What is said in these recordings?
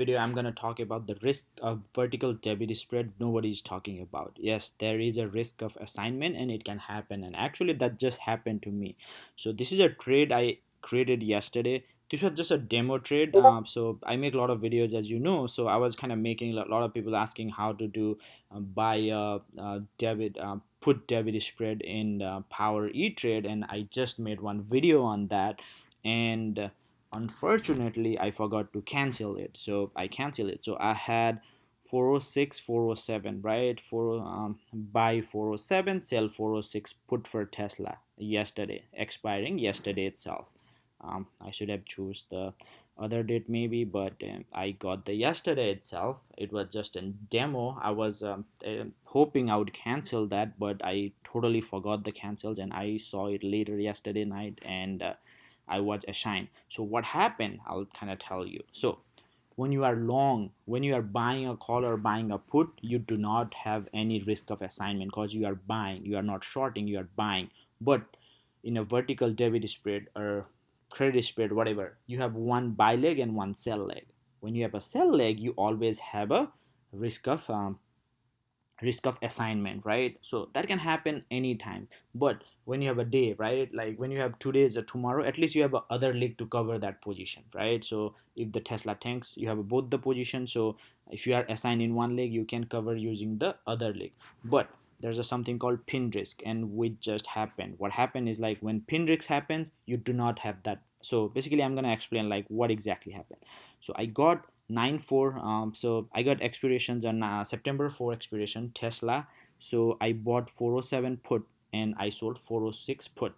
video, I'm going to talk about the risk of vertical debit spread nobody's talking about. Yes, there is a risk of assignment and it can happen. And actually, that just happened to me. So, this is a trade I created yesterday. This was just a demo trade. So, I make a lot of videos, as you know. So, I was kind of making a lot of people asking how to do buy debit, put debit spread in Power E Trade. And I just made one video on that. And unfortunately I forgot to cancel it, so I canceled it. So I had 406 407, right? For buy 407, sell 406, put for Tesla yesterday, expiring yesterday itself. I should have choose the other date maybe, but I got the yesterday itself. It was just a demo. I was hoping I would cancel that, but I totally forgot the cancels and I saw it later yesterday night, and I was assigned. So what happened, I'll kind of tell you. So when you are long, when you are buying a call or buying a put, you do not have any risk of assignment because you are buying, you are not shorting, you are buying. But in a vertical debit spread or credit spread, whatever, you have one buy leg and one sell leg. When you have a sell leg, you always have a risk of assignment, right? So that can happen anytime. But when you have a day, right, like when you have 2 days or tomorrow, at least you have a other leg to cover that position, right? So if the Tesla tanks, you have both the position. So if you are assigned in one leg, you can cover using the other leg. But there's a something called pin risk, and which just happened. What happened is, like, when pin risk happens, you do not have that. So basically I'm going to explain like what exactly happened. So I got 9/4. So I got expirations on September 4 expiration Tesla. So I bought 407 put and I sold 406 put,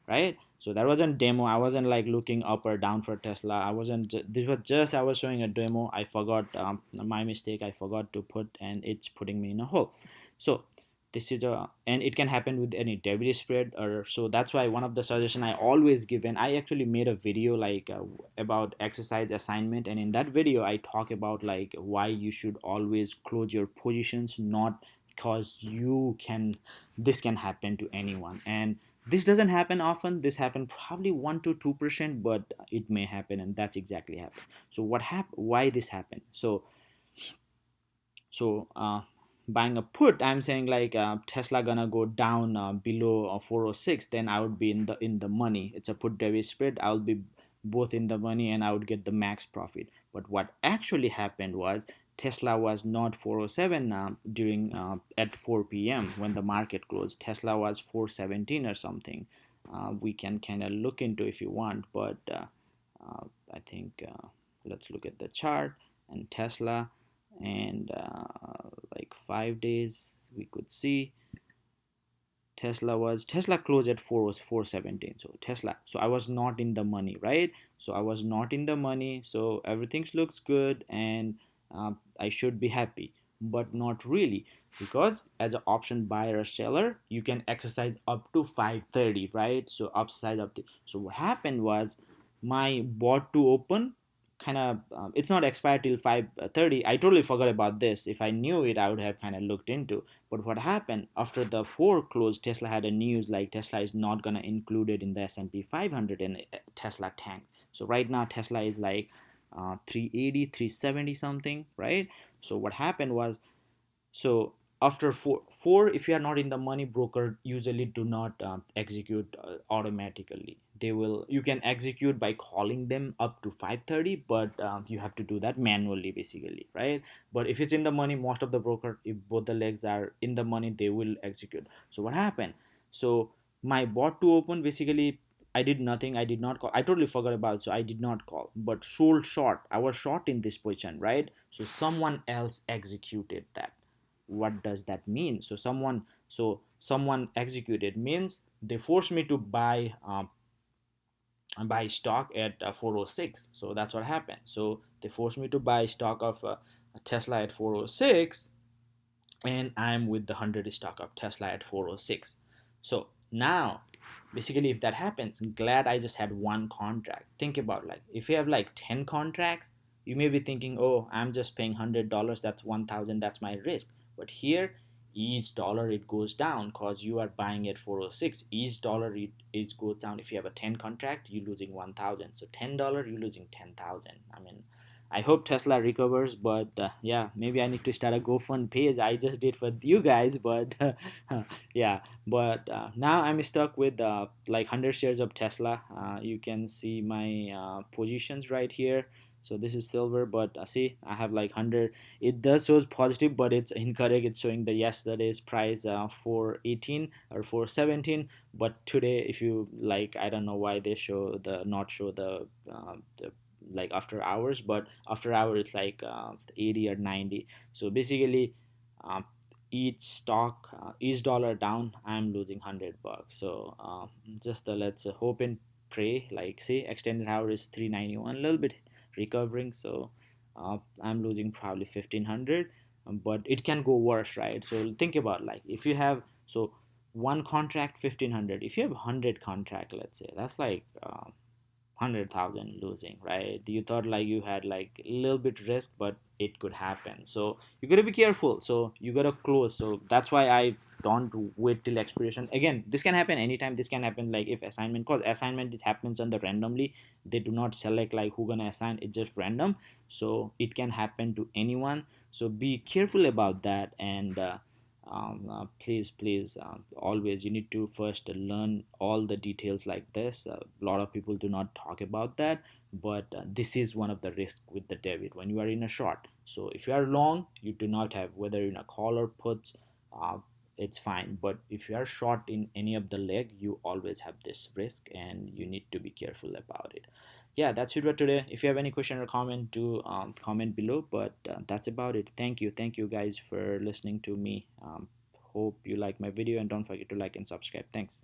right? So that wasn't demo. I wasn't like looking up or down for Tesla. I wasn't. This was just I was showing a demo. I forgot, my mistake. I forgot to put, and it's putting me in a hole. So this is a, and it can happen with any debit spread. Or so that's why one of the suggestion I always give, and I actually made a video like about exercise assignment, and in that video I talk about like why you should always close your positions, not because you can, this can happen to anyone. And this doesn't happen often. This happen probably 1 to 2%, but it may happen, and that's exactly happened. So what happened, why this happened? So buying a put, I'm saying like Tesla gonna go down below 406, then I would be in the money. It's a put debit spread. I'll be both in the money and I would get the max profit. But what actually happened was Tesla was not 407 during at 4 p.m. when the market closed. Tesla was 417 or something. We can kind of look into if you want, but I think let's look at the chart and Tesla, and like 5 days we could see Tesla closed at 417. So Tesla, so I was not in the money, right? So I was not in the money, so everything looks good, and I should be happy, but not really, because as an option buyer or seller you can exercise up to 530, right? So upside up to, so what happened was my bought to open kind of it's not expired till 5:30. I totally forgot about this. If I knew it, I would have kind of looked into. But what happened after the 4 closed, Tesla had a news like Tesla is not going to include it in the S&P 500, and Tesla tanked. So right now Tesla is like 380 370 something, right? So what happened was, so after four, if you are not in the money, broker usually do not execute automatically. They will, you can execute by calling them up to 5:30, but you have to do that manually basically, right? But if it's in the money, most of the broker, if both the legs are in the money, they will execute. So what happened? So my bot to open basically, I did nothing. I did not call. I totally forgot about it, so I did not call. But sold short. I was short in this position, right? So someone else executed that. What does that mean? So someone executed means they forced me to buy stock at 406. So that's what happened. So they forced me to buy stock of Tesla at 406, and I'm with the 100 stock of Tesla at 406. So now basically, if that happens, I'm glad I just had one contract. Think about, like, if you have like 10 contracts, you may be thinking, oh, I'm just paying $100, that's 1,000, that's my risk. But here, each dollar it goes down because you are buying at 406. Each dollar it goes down. If you have a 10 contract, you're losing 1,000. So $10, you're losing 10,000. I mean, I hope Tesla recovers, but yeah, maybe I need to start a GoFund page. I just did for you guys, but yeah, but now I'm stuck with like 100 shares of Tesla. You can see my positions right here. So this is silver, but see, I have like 100. It does shows positive, but it's incorrect. It's showing the yesterday's price 418 or 417, but today, if you like, I don't know why they show the not show the like after hours, but after hour it's like 80 or 90. So basically, um, each stock, each dollar down, I'm losing $100. So just let's hope and pray. Like say extended hour is 391, a little bit recovering. So I'm losing probably 1500, but it can go worse, right? So think about, like, if you have, so one contract 1500, if you have 100 contract, let's say, that's like 100,000 losing, right? You thought like you had like a little bit risk, but it could happen. So you gotta be careful. So you gotta close. So that's why I don't wait till expiration. Again, this can happen anytime. This can happen like if assignment, cause assignment, it happens on the randomly. They do not select like who gonna assign. It's just random. So it can happen to anyone. So be careful about that. And please, always you need to first learn all the details like this. A lot of people do not talk about that, but this is one of the risks with the debit when you are in a short. So if you are long, you do not have, whether in a call or puts, uh, it's fine. But if you are short in any of the leg, you always have this risk, and you need to be careful about it. Yeah, that's it for today. If you have any question or comment, do comment below. But that's about it. Thank you guys for listening to me. Hope you like my video, and don't forget to like and subscribe. Thanks.